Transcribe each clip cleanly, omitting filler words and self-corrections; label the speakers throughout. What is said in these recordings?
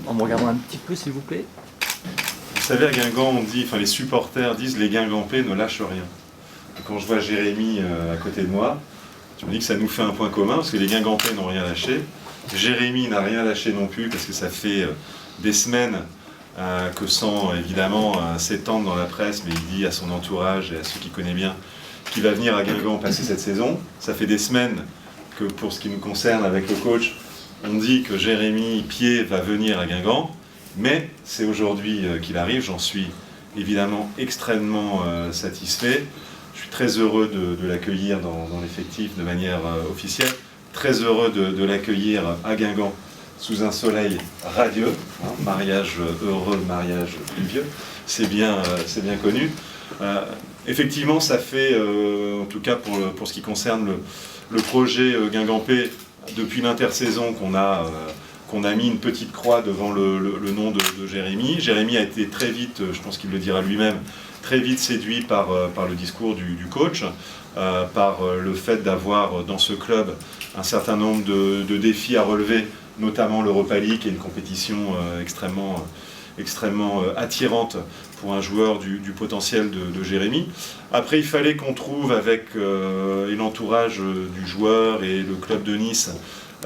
Speaker 1: En me regardant un petit peu, s'il vous plaît.
Speaker 2: Vous savez, à Guingamp, les supporters disent les Guingampais ne lâchent rien. Et quand je vois Jérémy à côté de moi, je me dis que ça nous fait un point commun, parce que les Guingampais n'ont rien lâché. Jérémy n'a rien lâché non plus, parce que ça fait des semaines que sans évidemment s'étendre dans la presse, mais il dit à son entourage et à ceux qu'il connaît bien qu'il va venir à Guingamp passer cette saison. Ça fait des semaines que pour ce qui nous concerne avec le coach, on dit que Jérémy Pied va venir à Guingamp, mais c'est aujourd'hui qu'il arrive, j'en suis évidemment extrêmement satisfait. Je suis très heureux de l'accueillir dans l'effectif de manière officielle, très heureux de l'accueillir à Guingamp sous un soleil radieux, hein, mariage heureux, mariage pluvieux, c'est bien connu. Effectivement, ça fait, en tout cas pour ce qui concerne le projet Guingampais, depuis l'intersaison qu'on a mis une petite croix devant le nom de Jérémy. Jérémy a été très vite, je pense qu'il le dira lui-même, très vite séduit par le discours du coach, par le fait d'avoir dans ce club un certain nombre de défis à relever, notamment l'Europa League, qui est une compétition extrêmement attirante pour un joueur du potentiel de Jérémy. Après, il fallait qu'on trouve avec l'entourage du joueur et le club de Nice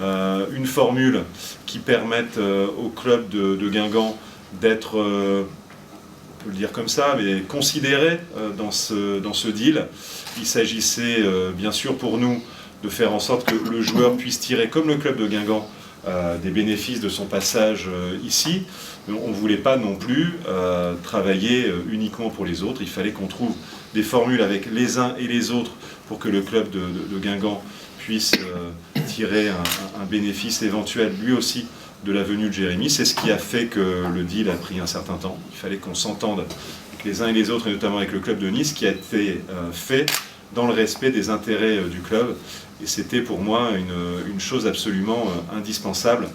Speaker 2: une formule qui permette au club de Guingamp d'être, on peut le dire comme ça, mais considéré dans ce deal. Il s'agissait bien sûr pour nous de faire en sorte que le joueur puisse tirer, comme le club de Guingamp, des bénéfices de son passage ici. On ne voulait pas non plus travailler uniquement pour les autres. Il fallait qu'on trouve des formules avec les uns et les autres pour que le club de Guingamp puisse tirer un bénéfice éventuel lui aussi de la venue de Jérémy. C'est ce qui a fait que le deal a pris un certain temps. Il fallait qu'on s'entende avec les uns et les autres, et notamment avec le club de Nice, qui a été fait dans le respect des intérêts du club. Et c'était pour moi une chose absolument indispensable.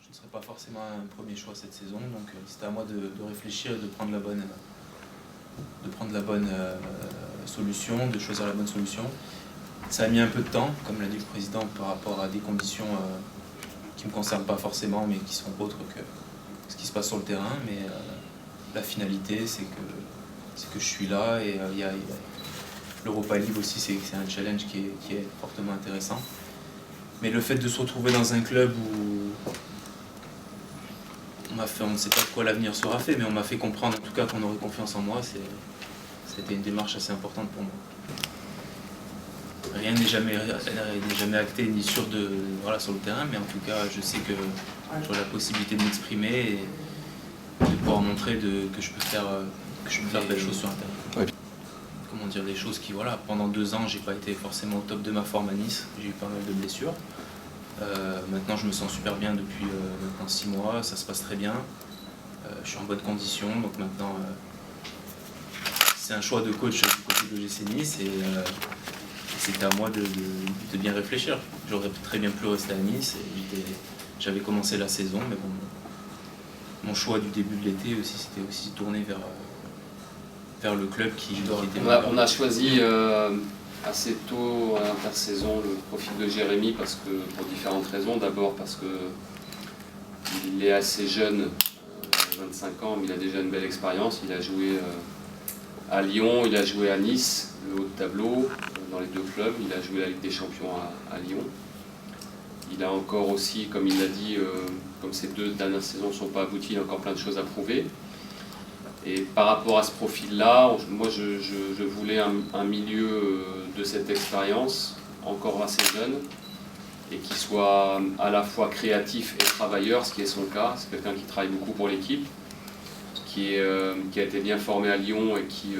Speaker 3: Je ne serais pas forcément un premier choix cette saison, donc c'était à moi de réfléchir et de prendre la bonne solution, de choisir la bonne solution. Ça a mis un peu de temps, comme l'a dit le président, par rapport à des conditions qui ne me concernent pas forcément, mais qui sont autres que ce qui se passe sur le terrain. Mais la finalité, c'est que je suis là, et l'Europa League aussi, c'est un challenge qui est fortement intéressant. Mais le fait de se retrouver dans un club où on ne sait pas de quoi l'avenir sera fait, mais on m'a fait comprendre en tout cas qu'on aurait confiance en moi, c'était une démarche assez importante pour moi. Rien n'est jamais acté ni sûr sur le terrain, mais en tout cas je sais que j'aurai la possibilité de m'exprimer et de pouvoir montrer que je peux faire belles choses sur un terrain. Comment dire, des choses qui, pendant 2 ans, j'ai pas été forcément au top de ma forme à Nice, j'ai eu pas mal de blessures. Maintenant, je me sens super bien depuis maintenant 6 mois, ça se passe très bien. Je suis en bonne condition, donc maintenant, c'est un choix de coach du côté de l'OGC Nice, et c'était à moi de bien réfléchir. J'aurais très bien pu rester à Nice, et j'avais commencé la saison, mais bon, mon choix du début de l'été aussi, c'était aussi tourné vers le club qui était...
Speaker 4: On a choisi assez tôt à l'intersaison le profil de Jérémy pour différentes raisons. D'abord parce qu'il est assez jeune, 25 ans, mais il a déjà une belle expérience. Il a joué à Lyon, il a joué à Nice, le haut de tableau, dans les 2 clubs. Il a joué la Ligue des Champions à Lyon. Il a encore aussi, comme il l'a dit, comme ces 2 dernières saisons ne sont pas abouties, il a encore plein de choses à prouver. Et par rapport à ce profil-là, moi je voulais un milieu de cette expérience, encore assez jeune, et qui soit à la fois créatif et travailleur, ce qui est son cas. C'est quelqu'un qui travaille beaucoup pour l'équipe, qui a été bien formé à Lyon et qui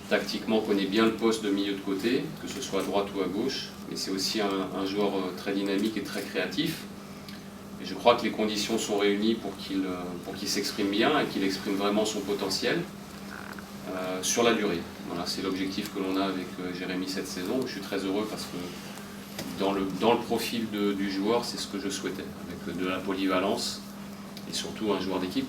Speaker 4: tactiquement connaît bien le poste de milieu de côté, que ce soit à droite ou à gauche. Mais c'est aussi un joueur très dynamique et très créatif. Et je crois que les conditions sont réunies pour qu'il s'exprime bien et qu'il exprime vraiment son potentiel sur la durée. Voilà, c'est l'objectif que l'on a avec Jérémy cette saison. Je suis très heureux parce que dans le profil du joueur, c'est ce que je souhaitais, avec de la polyvalence et surtout un joueur d'équipe.